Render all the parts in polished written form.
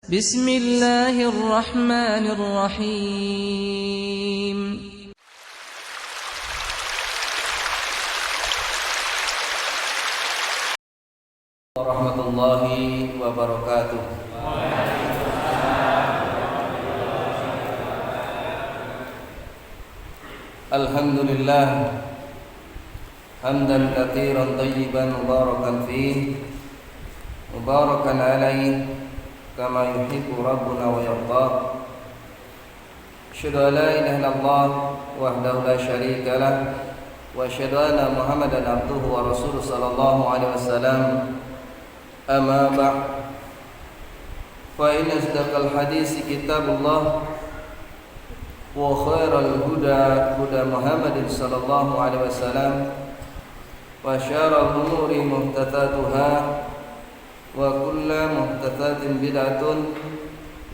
Bismillahirrahmanirrahim. Warahmatullahi wabarakatuh. Alhamdulillah hamdan katsiran thayyiban mubarakan fihi mubarakan alaihi kama yuhibbu rabbuna wa yarda. Asyhadu an la ilaha illallah wahdahu la syarika lah wa asyhadu anna Muhammadan abduhu wa rasuluhu sallallahu alaihi wasallam. Amma ba'd, fa inna asdaqal hadisi kitabullah wa khairal huda huda Muhammadin sallallahu alaihi wasallam wa syarrul umuri muhdatsatuha wa kullu muhdatsatin bid'atun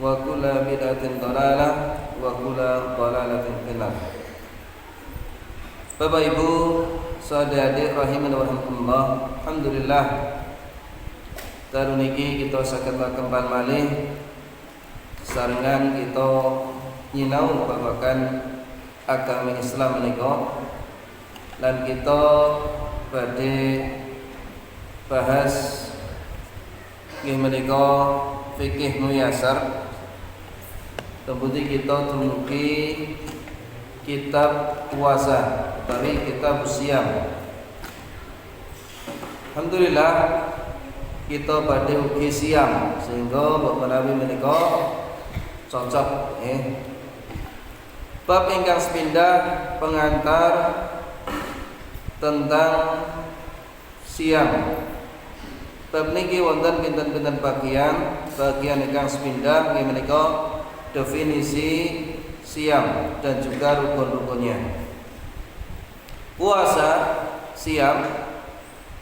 wa kullu bid'atin dhalalah wa kullu dhalalatin finnar. Bapak Ibu, saudara-saudari rahimani wa rahimakumullah, alhamdulillah taruniki kita saged kembali malih sarengan kita nyinau babagan agama Islam menika lan kita badhe bahas nggih menika fikih muyasar. Kemudian kita dumugi kitab puasa dari kitab siam. Alhamdulillah kita badhe ugi siam sehingga menawi menika cocok Bab ingkang sepindah pengantar tentang siam. Bab niki wonten pinten-pinten bagian ingkang sepindah nggih menika definisi siam dan juga rukun-rukunnya. Puasa siam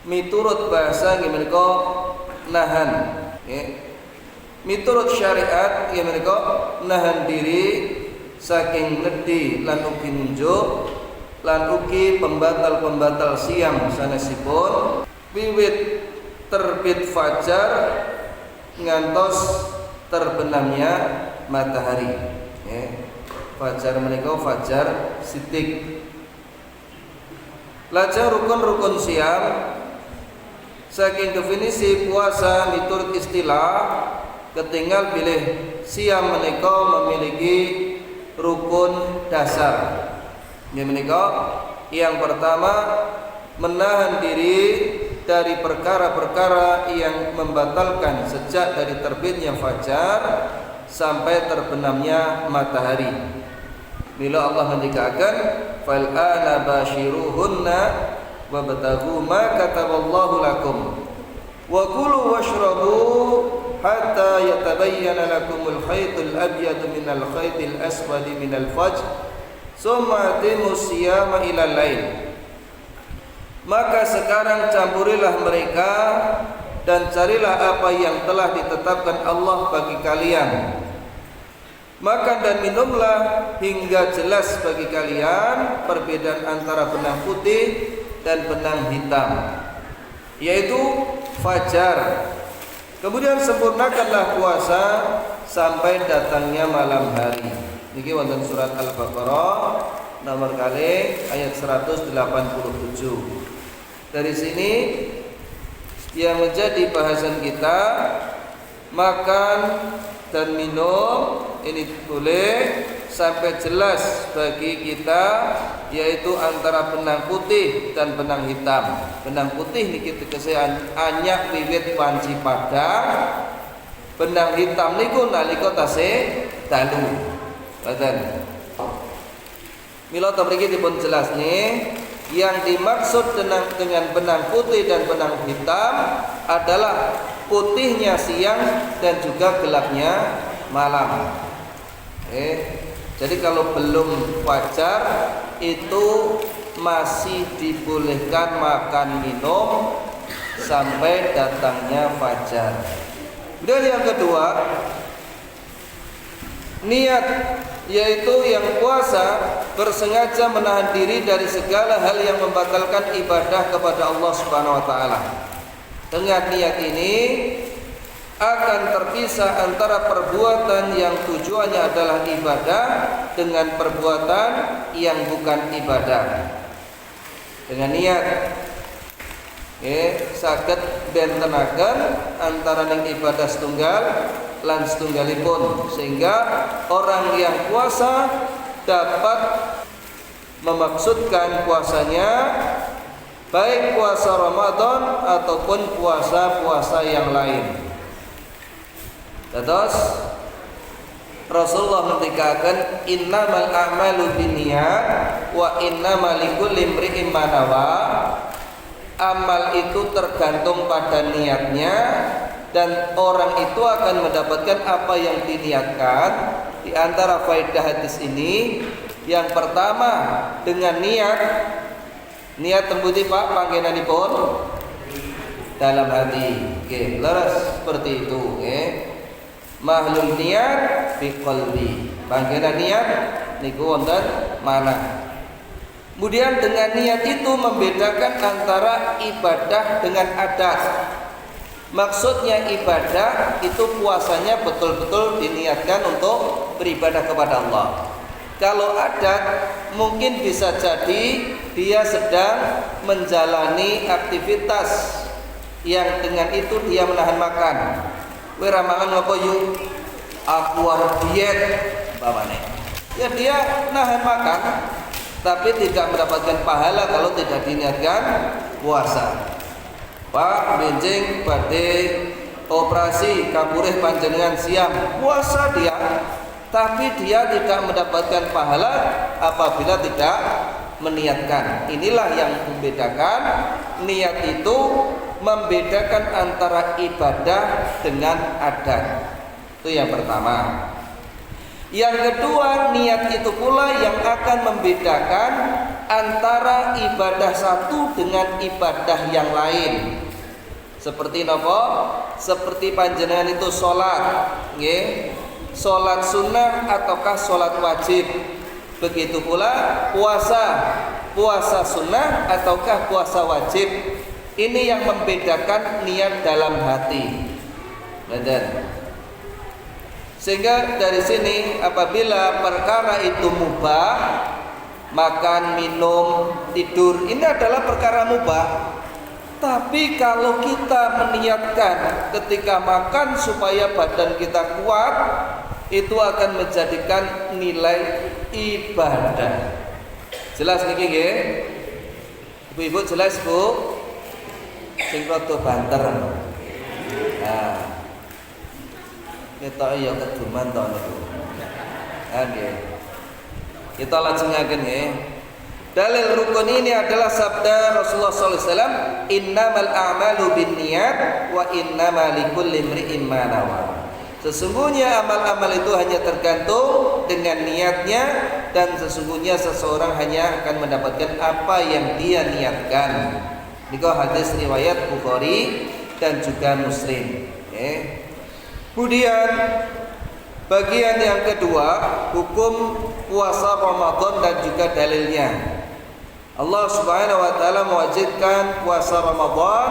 miturut bahasa nggih menika nahan, miturut syariat nggih menika nahan diri saking nedhi lan ugi nunjuk lan ugi pembatal-pembatal siam sanesipun wiwit terbit fajar ngantos terbenamnya matahari. Fajar menika fajar sidik. Lajeng rukun-rukun siam saking definisi puasa miturut istilah ketinggal bilih siam menika memiliki rukun dasar. Ini menika yang pertama menahan diri dari perkara-perkara yang membatalkan sejak dari terbitnya fajar sampai terbenamnya matahari. Bila Allah mendikaakan fal ana bashiruhunna wabtaghu ma kataballahu lakum wa kulu washrabu hatta yatabayyana lakumul khaytul abyadu minal khaytil aswadi minal fajr summa atimu siyama ilal lail. Maka sekarang campurilah mereka dan carilah apa yang telah ditetapkan Allah bagi kalian. Makan dan minumlah hingga jelas bagi kalian perbedaan antara benang putih dan benang hitam, yaitu fajar. Kemudian sempurnakanlah puasa sampai datangnya malam hari. Niki wonten surat Al-Baqarah nomor kali ayat 187. Dari sini yang menjadi bahasan kita makan dan minum ini boleh sampai jelas bagi kita, yaitu antara benang putih dan benang hitam. Benang putih niki tegese anyak wiwit wanci padang, benang hitam niku nalika tasih dalu. Ngoten. Mila ta mriki dipun jelasne yang dimaksud dengan benang putih dan benang hitam adalah putihnya siang dan juga gelapnya malam. Jadi kalau belum fajar itu masih dibolehkan makan minum sampai datangnya fajar. Kemudian yang kedua, niat, yaitu yang puasa bersengaja menahan diri dari segala hal yang membatalkan ibadah kepada Allah Subhanahu wa taala. Dengan niat ini akan terpisah antara perbuatan yang tujuannya adalah ibadah dengan perbuatan yang bukan ibadah. Dengan niat saged bentenaken antara ning ibadah setunggal lan setunggalipun, sehingga orang yang puasa dapat memaksudkan puasanya baik puasa Ramadan ataupun puasa-puasa yang lain. Terus Rasulullah ngendikaken innamal a'malu binniyat wa innamal likulli imri'in ma nawa. Amal itu tergantung pada niatnya dan orang itu akan mendapatkan apa yang diniatkan. Di antara faedah hadis ini, yang pertama dengan niat tembuti Pak panggenanipun dalam hati. Oke, leres seperti itu, mahlul niat fi qalbi. Panggenan niat niku wonten mana? Kemudian dengan niat itu membedakan antara ibadah dengan adat. Maksudnya ibadah itu puasanya betul-betul diniatkan untuk beribadah kepada Allah. Kalau adat mungkin bisa jadi dia sedang menjalani aktivitas yang dengan itu dia menahan makan. Kowe ra mangan ngopo yuk? Aku arep diet, umpamane. Ya dia nahan makan tapi tidak mendapatkan pahala kalau tidak diniatkan puasa. Pak benjing badhe operasi kapurih panjenengan siam, puasa dia, tapi dia tidak mendapatkan pahala apabila tidak meniatkan. Inilah yang membedakan. Niat itu membedakan antara ibadah dengan adat. Itu yang pertama. Yang kedua, niat itu pula yang akan membedakan antara ibadah satu dengan ibadah yang lain. Seperti napa? Seperti panjenengan itu sholat, nggih. Sholat sunnah ataukah sholat wajib. Begitu pula puasa sunnah ataukah puasa wajib. Ini yang membedakan niat dalam hati. Benar. Sehingga dari sini apabila perkara itu mubah, makan, minum, tidur, ini adalah perkara mubah. Tapi kalau kita meniatkan ketika makan supaya badan kita kuat, itu akan menjadikan nilai ibadah. Jelas niki nggih? Ibu-ibu jelas, Bu? Sing rada banter. Nah, kita ya keduman to niku. Nggih. Kita lajengaken nggih. Dalil rukun ini adalah sabda Rasulullah SAW, innamal a'malu binniyat wa innamal likulli imri'in ma nawa. Sesungguhnya amal-amal itu hanya tergantung dengan niatnya, dan sesungguhnya seseorang hanya akan mendapatkan apa yang dia niatkan. Ini hadis riwayat Bukhari dan juga Muslim. Kemudian bagian yang kedua, hukum puasa Ramadan dan juga dalilnya. Allah Subhanahu wa taala mewajibkan puasa Ramadan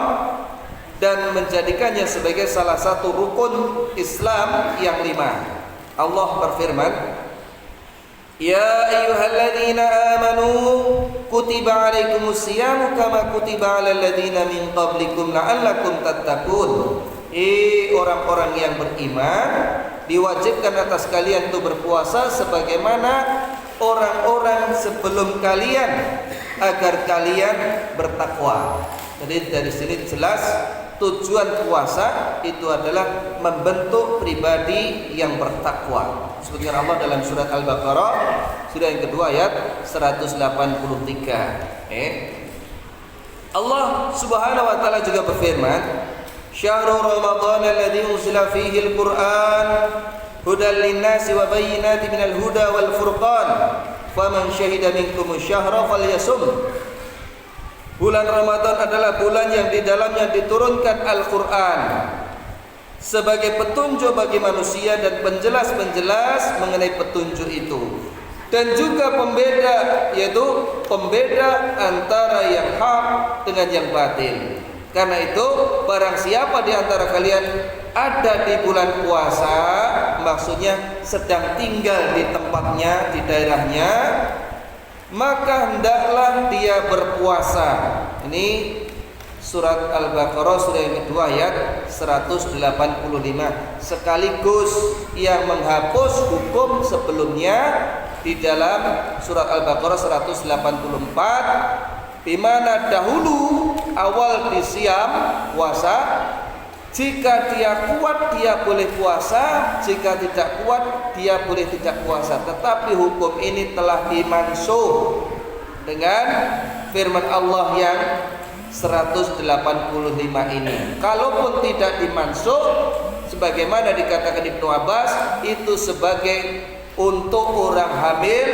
dan menjadikannya sebagai salah satu rukun Islam yang 5. Allah berfirman, ya ayyuhalladzina amanu kutiba alaikumus siyam kama kutiba alal ladzina min qablikum la'allakum tattaqun. Orang-orang yang beriman, diwajibkan atas kalian untuk berpuasa sebagaimana orang-orang sebelum kalian, agar kalian bertakwa. Jadi dari sini jelas tujuan puasa itu adalah membentuk pribadi yang bertakwa. Sebutkan Allah dalam surat Al-Baqarah surah yang kedua ayat 183. Allah Subhanahu wa taala juga berfirman, Syahrul Ramadan alladzi unzila fihi al-Qur'an hudan lin-nasi wa bayyinatin minal huda wal furqan faman syahida minkum asy-syahra falyasum. Bulan Ramadan adalah bulan yang di dalamnya diturunkan Al-Qur'an sebagai petunjuk bagi manusia dan penjelas-penjelas mengenai petunjuk itu, dan juga pembeda, yaitu pembeda antara yang hak dengan yang batil. Karena itu barang siapa di antara kalian ada di bulan puasa, maksudnya sedang tinggal di tempatnya, di daerahnya, maka hendaklah dia berpuasa. Ini surat Al-Baqarah surah yang kedua ayat 185, sekaligus yang menghapus hukum sebelumnya di dalam surat Al-Baqarah 184, di mana dahulu awal disiam puasa, jika dia kuat dia boleh puasa, jika tidak kuat dia boleh tidak puasa. Tetapi hukum ini telah dimansuh dengan firman Allah yang 185 ini. Kalaupun tidak dimansuh, sebagaimana dikatakan Ibnu Abbas, itu sebagai untuk orang hamil,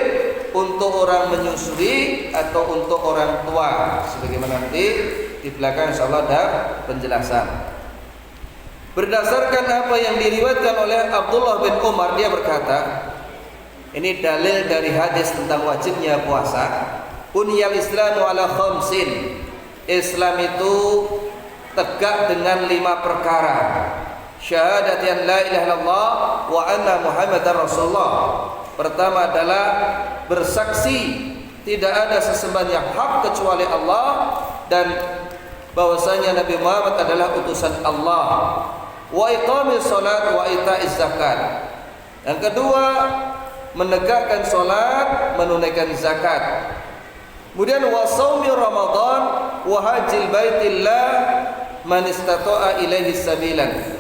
untuk orang menyusui, atau untuk orang tua. Sebagaimana nanti di belakang insyaallah ada penjelasan. Berdasarkan apa yang diriwayatkan oleh Abdullah bin Umar, dia berkata, ini dalil dari hadis tentang wajibnya puasa. Bunyal Islamu ala khamsin. Islam itu tegak dengan 5 perkara. Syahadat an la ilaha illallah wa anna Muhammadar Rasulullah. Pertama adalah bersaksi tidak ada sesembahan yang hak kecuali Allah dan bahwasanya Nabi Muhammad adalah utusan Allah. Wa iqamis salat wa ita'iz zakat. Yang kedua, menegakkan salat, menunaikan zakat. Kemudian wa shaumi Ramadan wa hajjil baitillah man istata'a ilaihi sabilan.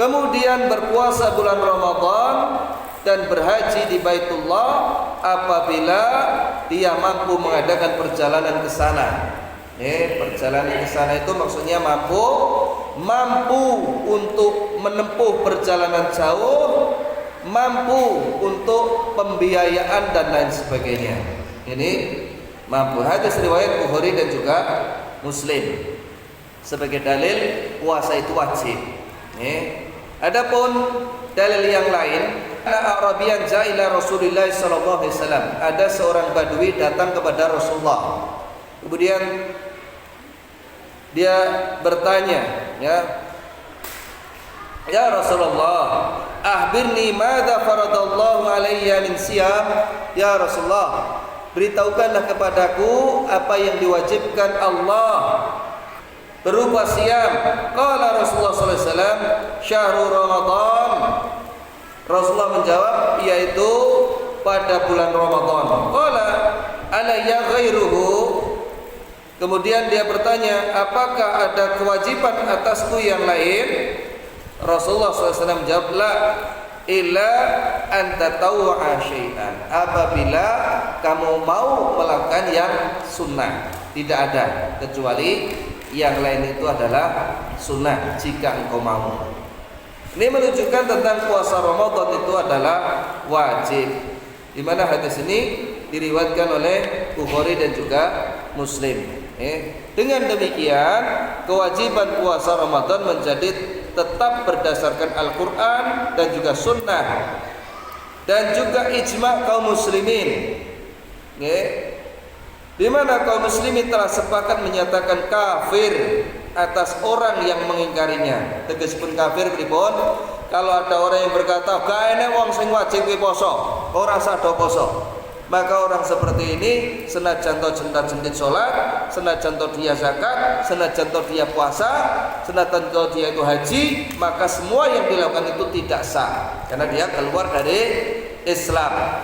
Kemudian berpuasa bulan Ramadan dan berhaji di Baitullah apabila dia mampu mengadakan perjalanan ke sana. Perjalanan ke sana itu maksudnya mampu untuk menempuh perjalanan jauh, mampu untuk pembiayaan dan lain sebagainya. Ini mampu. Hadis riwayat Bukhari dan juga Muslim. Sebagai dalil puasa itu wajib. Adapun dalil yang lain, Arabian ja'ila Rasulullah sallallahu alaihi wasallam. Ada seorang Badui datang kepada Rasulullah. Kemudian dia bertanya, ya Rasulullah, akhbirni madza faradallahu alayya min siyam. Ya Rasulullah, beritahukanlah kepadaku apa yang diwajibkan Allah berupa siam. Qala Rasulullah sallallahu alaihi wasallam, syahrul Ramadan. Rasulullah menjawab, yaitu pada bulan Ramadan. Qala alayya ghairuhu. Kemudian dia bertanya, apakah ada kewajiban atasku yang lain? Rasulullah SAW menjawab, la illa anta taw'a syai'an. Apabila kamu mau melakukan yang sunnah, tidak ada kecuali yang lain itu adalah sunnah jika engkau mau. Ini menunjukkan tentang puasa Ramadan itu adalah wajib. Di mana hadis ini diriwayatkan oleh Bukhari dan juga Muslim. Dengan demikian kewajiban puasa Ramadan menjadi tetap berdasarkan Al-Quran dan juga Sunnah dan juga ijma' kaum muslimin. Di mana kaum muslimin telah sepakat menyatakan kafir atas orang yang mengingkarinya. Tegasipun kafir pripun? Kalau ada orang yang berkata, "Gak enek wong sing wajib poso, ora sado poso." Maka orang seperti ini senajan to jentat-jentit salat, senajan to dia zakat, senajan to dia puasa, senajan to dia itu haji, maka semua yang dilakukan itu tidak sah karena dia keluar dari Islam.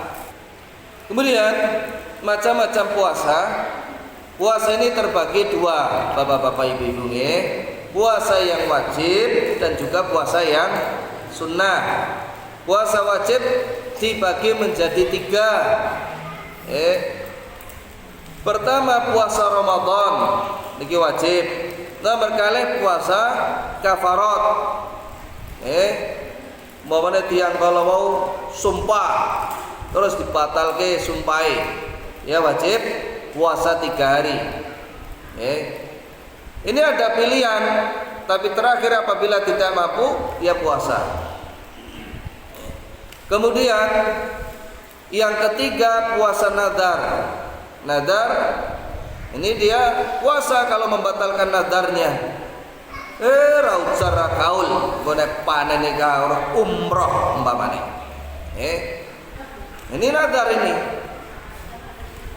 Kemudian macam-macam puasa. Puasa ini terbagi dua, bapak-bapak, ibu-ibu. Puasa yang wajib dan juga puasa yang sunnah. Puasa wajib dibagi menjadi tiga. Pertama puasa Ramadan, ini wajib. Nomor kali puasa kafarat. Umpamane tiyang kalau mau sumpah terus dibatalke sumpahe, ya wajib puasa 3 hari. Ini ada pilihan, tapi terakhir apabila tidak mampu dia puasa. Kemudian yang ketiga puasa nadar. Nadar Ini dia puasa kalau membatalkan nadarnya. Ra usah kaul, golek panen nika umroh umpamane. Ini nadar ini.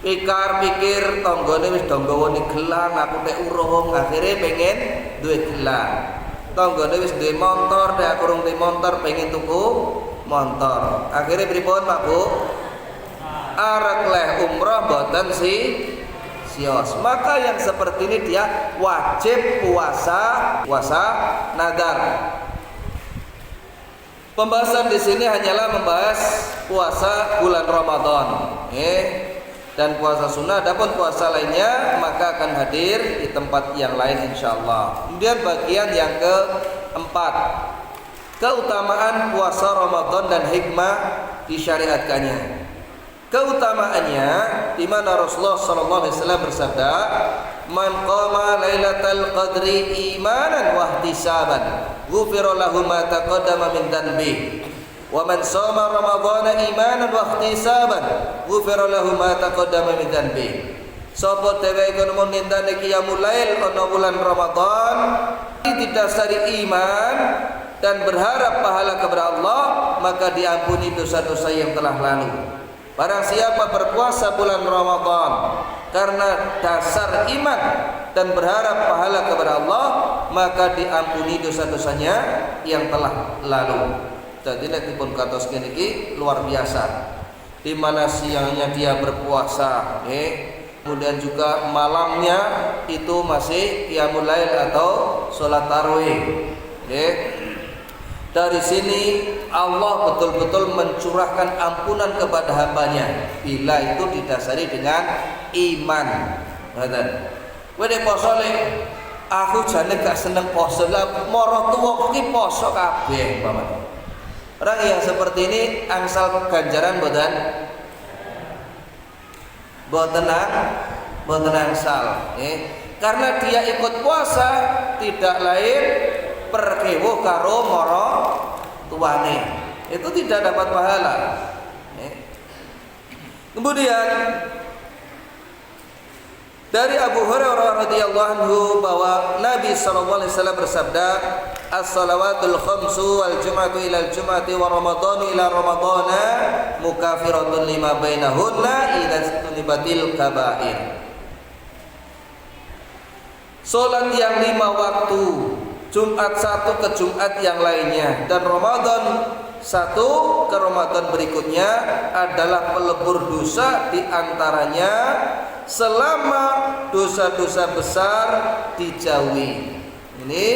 Pikir tanggane wis do nggawa gelang, aku nek urung akhire pengen duwe gelang. Tanggane wis duwe motor, nek aku urung duwe motor pengen tuku motor. Akhire pripun Pak Bu? Arek leh umroh boten sios. Maka yang seperti ini dia wajib puasa nadar. Pembahasan di sini hanyalah membahas puasa bulan Ramadan, dan puasa sunnah. Adapun puasa lainnya maka akan hadir di tempat yang lain insyaallah. Kemudian bagian yang keempat, keutamaan puasa Ramadan dan hikmah disyariatkannya. Keutamaannya di mana Rasulullah sallallahu alaihi wasallam bersabda, "Man qama lailatal qadri imanan wa ihtisaban, ghufira lahu ma taqaddama min dhanbi. Wa man shoma ramadhana imanan wa ihtisaban, ghufira lahu ma taqaddama min dhanbi." Sapa dheweke mun nindane qiyamul lail ana bulan Ramadan didasari iman dan berharap pahala kepada Allah, maka diampuni dosa-dosa yang telah lalu. Barang siapa berpuasa bulan Ramadan karena dasar iman dan berharap pahala kepada Allah, maka diampuni dosa-dosanya yang telah lalu. Jadi nek dipun katos kene iki luar biasa. Di mana siangnya dia berpuasa, kemudian juga malamnya itu masih qiyamul lail atau salat tarawih. Dari sini Allah betul-betul mencurahkan ampunan kepada hambanya bila itu didasari dengan iman. Ngoten. Kowe nek poso le, aku jane gak seneng poso, lah mara tuwa iki poso kabeh umpamane. Orang yang seperti ini angsal ganjaran mboten? Mboten angsal, karena dia ikut puasa tidak lain perkewo karo moro tuane, itu tidak dapat pahala. Kemudian dari Abu Hurairah radhiyallahu anhu bahwa Nabi sallallahu alaihi wasallam bersabda, "As-salawatul khamsu wal jum'atu ila al-jum'ati wa ramadhanu ila ramadhana mukaffiratun lima bainahunna idza tunibatil kaba'ir." Salat yang 5 waktu, Jumat satu ke Jumat yang lainnya, dan Ramadan satu ke Ramadan berikutnya adalah pelebur dosa, di antaranya selama dosa-dosa besar dijauhi. Ini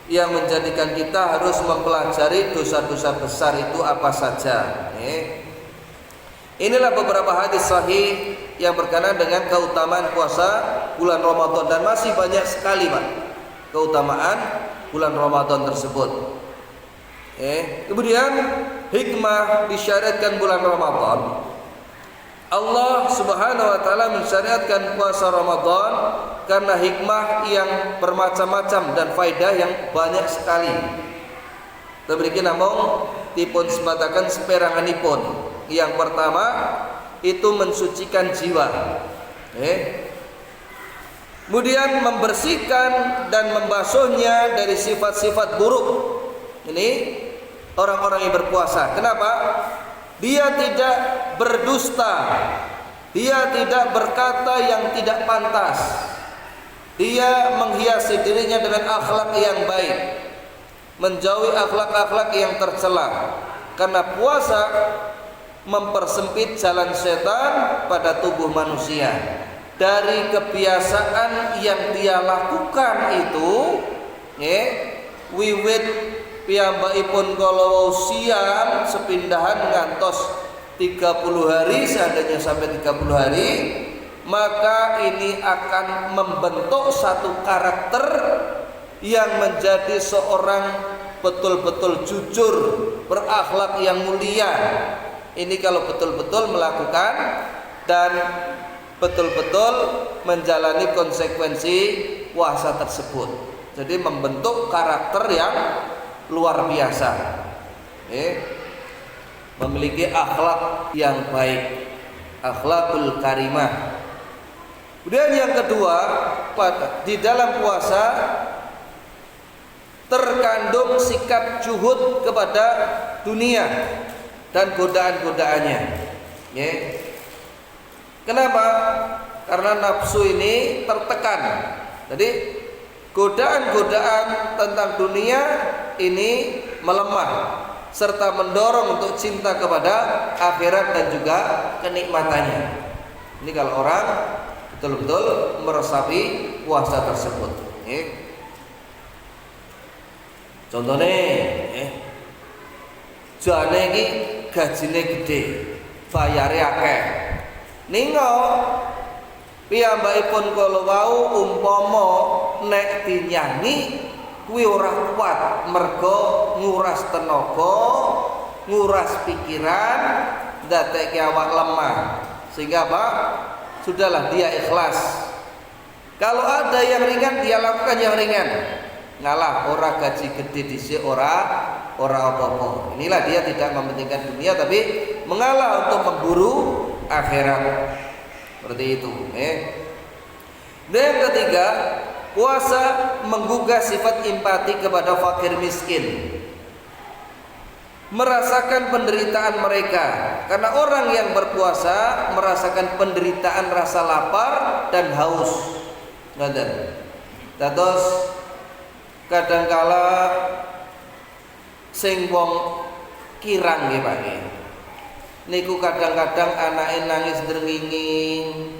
yang menjadikan kita harus mempelajari dosa-dosa besar itu apa saja. Inilah beberapa hadis sahih yang berkenaan dengan keutamaan puasa bulan Ramadan, dan masih banyak sekali Pak keutamaan bulan Ramadan tersebut. Kemudian hikmah disyariatkan bulan Ramadan. Allah Subhanahu wa taala mensyariatkan puasa Ramadan karena hikmah yang bermacam-macam dan faedah yang banyak sekali. Demikian namung dipun sematakan seperanganipun. Yang pertama itu mensucikan jiwa. Kemudian membersihkan dan membasuhnya dari sifat-sifat buruk. Ini orang-orang yang berpuasa. Kenapa? Dia tidak berdusta, dia tidak berkata yang tidak pantas, dia menghiasi dirinya dengan akhlak yang baik, menjauhi akhlak-akhlak yang tercela. Karena puasa mempersempit jalan setan pada tubuh manusia. Dari kebiasaan yang dia lakukan itu, wiwit piyambakipun kalau siang sepindahan ngantos 30 hari, seandainya sampai 30 hari, maka ini akan membentuk satu karakter yang menjadi seorang betul-betul jujur, berakhlak yang mulia. Ini kalau betul-betul melakukan dan betul-betul menjalani konsekuensi puasa tersebut. Jadi membentuk karakter yang luar biasa, memiliki akhlak yang baik, akhlakul karimah. Kemudian yang kedua, di dalam puasa terkandung sikap juhud kepada dunia dan godaan-godaannya. Ya. Kenapa? Karena nafsu ini tertekan. Jadi godaan-godaan tentang dunia ini melemah serta mendorong untuk cinta kepada akhirat dan juga kenikmatannya. Ini kalau orang betul-betul meresapi puasa tersebut. Contohnya, jane iki gajine gede, bayare akeh. Ningo piyambakipun kala wau umpama nek dinyanyi kuwi ora kuat mergo nguras tenaga, nguras pikiran, ndadekke awak lemah. Sehingga apa? Sudahlah dia ikhlas. Kalau ada yang ringan dia lakukan yang ringan. Ngalah ora gaji gede dhisik ora apa-apa. Inilah dia tidak mementingkan dunia tapi mengalah untuk memburu akhirat. Seperti itu, Dan yang ketiga, puasa menggugah sifat empati kepada fakir miskin. Merasakan penderitaan mereka. Karena orang yang berpuasa merasakan penderitaan rasa lapar dan haus. Ngoten. Dados kadangkala sing wong kirang nggih Pak nggih. Niku kadang-kadang anake nangis drenginging,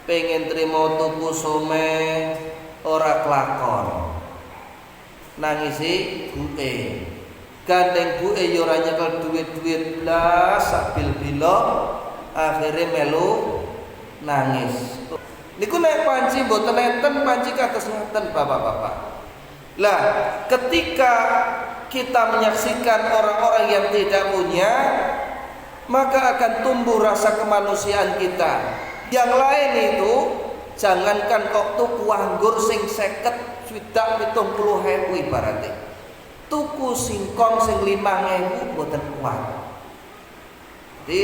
pengen trimo tuku someh, ora kelakon. Nangisi buke. Gandeng buke ya ora nyekel duit-duit blas sak bil-bilo, akhire melu nangis. Niku nek panci mboten enten panci kados ngoten Bapak-bapak. Lah, ketika kita menyaksikan orang-orang yang tidak punya, maka akan tumbuh rasa kemanusiaan kita. Yang lain itu jangankan kok tuku anggur sing 50 swidak 70.000 ibaratnya. Tuku singkong sing 5.000 mboten kuat. Jadi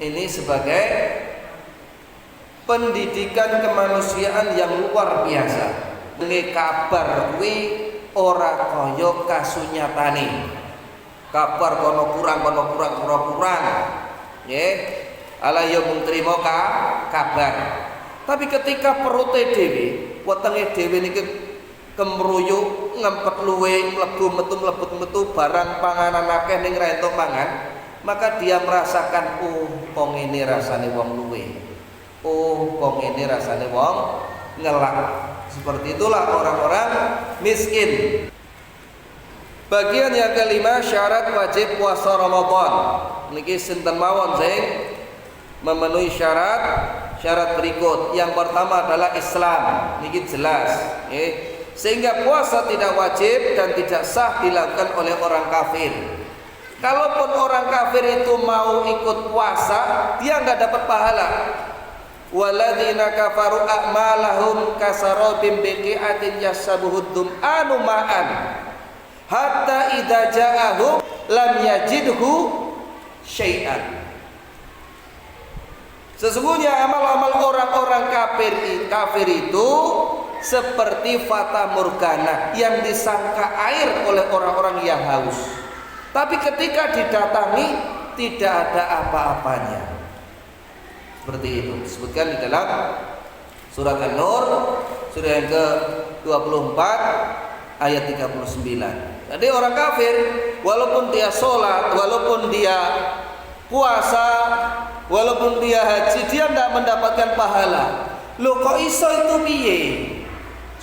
ini sebagai pendidikan kemanusiaan yang luar biasa. Nge kabar kuwi ora kaya kasunyatane. Kabar kono kurang nggih. Ala yo mung trima kabar. Tapi ketika perute dhewe, wetenge dhewe niki kemruyuk, ngempet luwe, mlebu metu barang panganan akeh ning ra entuk mangan, maka dia merasakan kok ngene rasane wong luwe. Kok ngene rasane wong ngelak. Seperti itulah orang-orang miskin. Bagian yang kelima, syarat wajib puasa Ramadan. Niki sinten mawon sing memenuhi syarat berikut. Yang pertama adalah Islam. Niki jelas, sehingga puasa tidak wajib dan tidak sah dilakukan oleh orang kafir. Kalaupun orang kafir itu mau ikut puasa, dia nggak dapat pahala. Walladzina kafaru a'malahum kasarabim biqi'atin yasabuhud dum'anu ma'an hatta idza ja'ahum lam yajidhu syai'an. Sesungguhnya amal-amal orang-orang kafir itu seperti fata morgana yang disangka air oleh orang-orang yang haus. Tapi ketika didatangi tidak ada apa-apanya. Seperti itu disebutkan di dalam surat An-Nur surah yang ke-24 ayat 39. Jadi orang kafir walaupun dia sholat, walaupun dia puasa, walaupun dia haji, dia tidak mendapatkan pahala. Loh kok iso itu piye?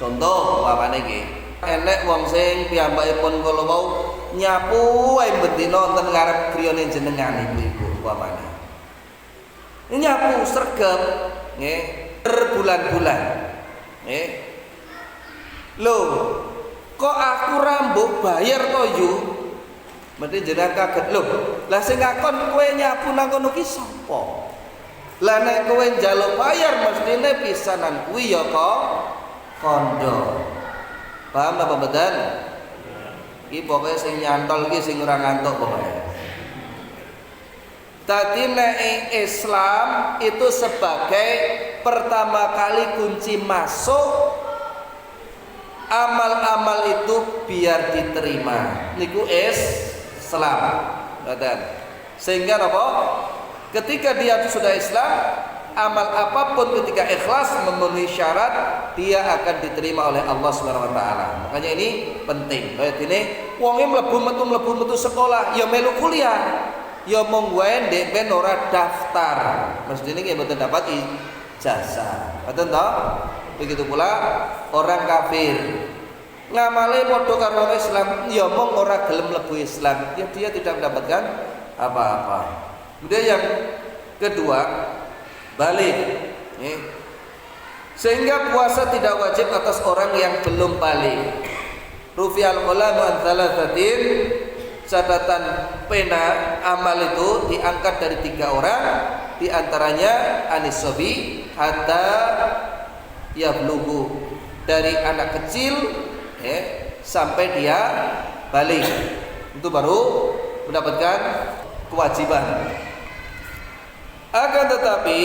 Contoh apane iki? Enek wong sing piyambakipun kala wau nyapu wae bendina wonten ngarep griyane jenengan ibu-ibu umpamane. Nyapu sregep nggih berbulan-bulan. Nggih. Loh, kok aku rambut bayar to yu? Mesti jenengan kaget. Loh, lah sing ngakon kowe nyapu nang kono ki sapa? Lah nek kowe njaluk bayar mestine pisanan kuwi ya kok kondo. Paham apa mboten? Iki pokoke sing nyantol iki sing ora ngantuk pokoke. Dadi nek Islam itu sebagai pertama kali kunci masuk amal-amal itu biar diterima. Niku Islam. Sehingga apa? Ketika dia sudah Islam, amal apapun ketika ikhlas memenuhi syarat, dia akan diterima oleh Allah Subhanahu wa taala. Makanya ini penting. Kayak ini wonge mlebu metu sekolah, ya melu kuliah. Ya mong wae ndek ben ora daftar. Mestine nggih mboten dapat ijazah. Betul toh? Begitu pula orang kafir. Ngamale padha karo orang Islam, ya mong ora gelem mlebu Islam, ya dia tidak mendapatkan apa-apa. Kemudian yang kedua, balik. Sehingga puasa tidak wajib atas orang yang belum balik. Rufi'al qalamu an thalathatin, catatan pena amal itu diangkat dari 3 orang, di antaranya anisobi hatta yablughu, dari anak kecil sampai dia balik, itu baru mendapatkan kewajiban. Akan tetapi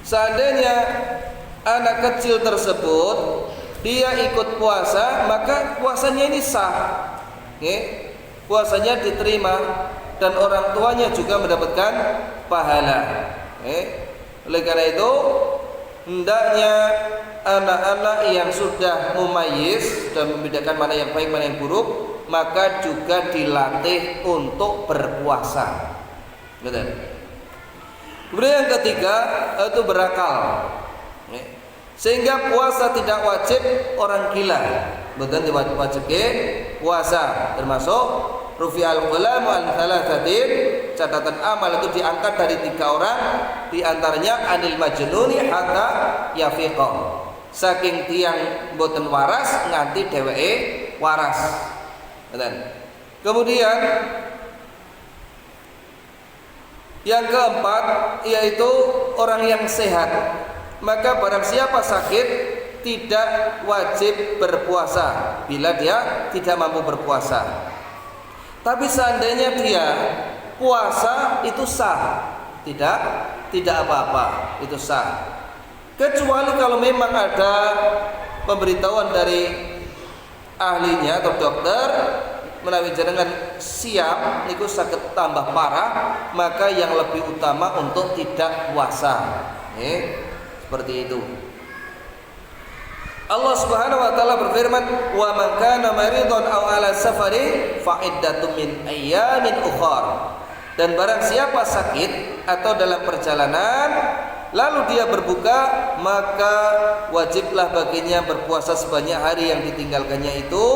seandainya anak kecil tersebut dia ikut puasa, maka puasanya ini sah. Puasanya diterima dan orang tuanya juga mendapatkan pahala. Oleh karena itu hendaknya anak-anak yang sudah mumayyiz dan membedakan mana yang baik mana yang buruk, maka juga dilatih untuk berpuasa. Betul. Kemudian yang ketiga itu berakal. Sehingga puasa tidak wajib orang gila. Betul, wajib puasa, termasuk rufi'al qalamu an thalathatin, catatan amal itu diangkat dari 3 orang, di antaranya anil majnuni hatta yafiqah, saking tiang boten waras nganti dheweke waras. Betul. Kemudian yang keempat yaitu orang yang sehat. Maka barang siapa sakit tidak wajib berpuasa bila dia tidak mampu berpuasa. Tapi seandainya dia puasa itu sah, tidak apa-apa, itu sah. Kecuali kalau memang ada pemberitahuan dari ahlinya atau dokter menawi jenengan siap niku saged tambah parah, maka yang lebih utama untuk tidak puasa. Seperti itu. Allah Subhanahu wa taala berfirman, "Wa man kana maridun aw ala safarin fa iddatun min ayyamin ukhra." Dan barang siapa sakit atau dalam perjalanan lalu dia berbuka, maka wajiblah baginya berpuasa sebanyak hari yang ditinggalkannya itu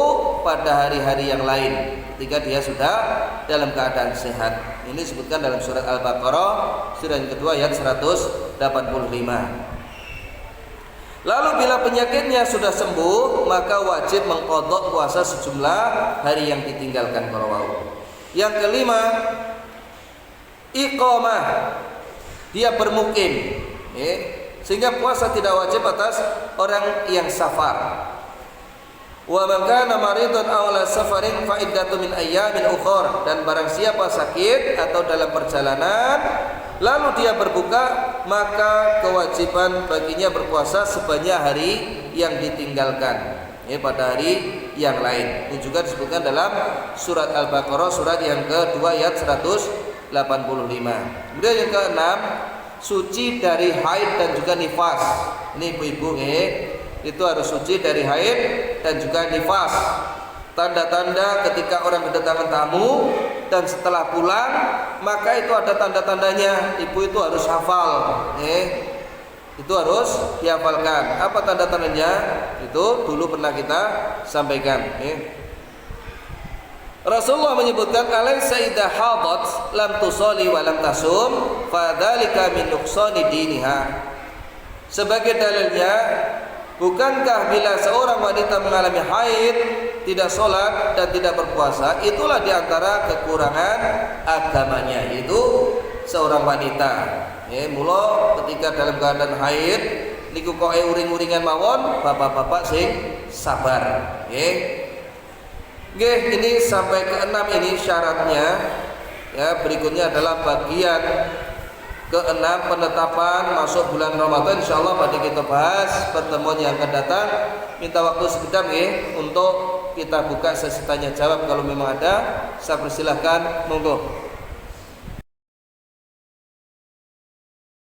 pada hari-hari yang lain ketika dia sudah dalam keadaan sehat. Ini disebutkan dalam surat Al-Baqarah surah yang kedua ayat 185. Lalu bila penyakitnya sudah sembuh, maka wajib mengqadha puasa sejumlah hari yang ditinggalkan kalau. Yang kelima, iqamah, dia bermukim, sehingga puasa tidak wajib atas orang yang safar. Wa man kana maridun aw ala safarin fa iddatu min ayyamin ukhra, dan barang siapa sakit atau dalam perjalanan lalu dia berbuka, maka kewajiban baginya berpuasa sebanyak hari yang ditinggalkan pada hari yang lain. Ini juga disebutkan dalam surat Al-Baqarah surat yang kedua ayat 185. Kemudian yang keenam, suci dari haid dan juga nifas. Ini ibu-ibu itu harus suci dari haid dan juga nifas. Tanda-tanda ketika orang kedatangan tamu dan setelah pulang, maka itu ada tanda-tandanya. Ibu itu harus hafal, itu harus dihafalkan. Apa tanda-tandanya? Itu dulu pernah kita sampaikan. Rasulullah menyebutkan, "Alaysa idza hadat lam tusalli wa lam tasum, fadzalika min nuqsani diniha." Sebagai dalilnya, bukankah bila seorang wanita mengalami haid, tidak sholat dan tidak berpuasa, itulah diantara kekurangan agamanya, yaitu seorang wanita. Mula ketika dalam keadaan haid niku kok uring-uringan mawon, bapak-bapak sing sabar. Ini sampai ke-6 ini syaratnya. Ya, berikutnya adalah bagian ke-6 penetapan masuk bulan Ramadan. Insyaallah pada kita bahas pertemuan yang akan datang. Minta waktu sebentar ya untuk kita buka sesi tanya jawab, kalau memang ada. Saya persilahkan, monggo.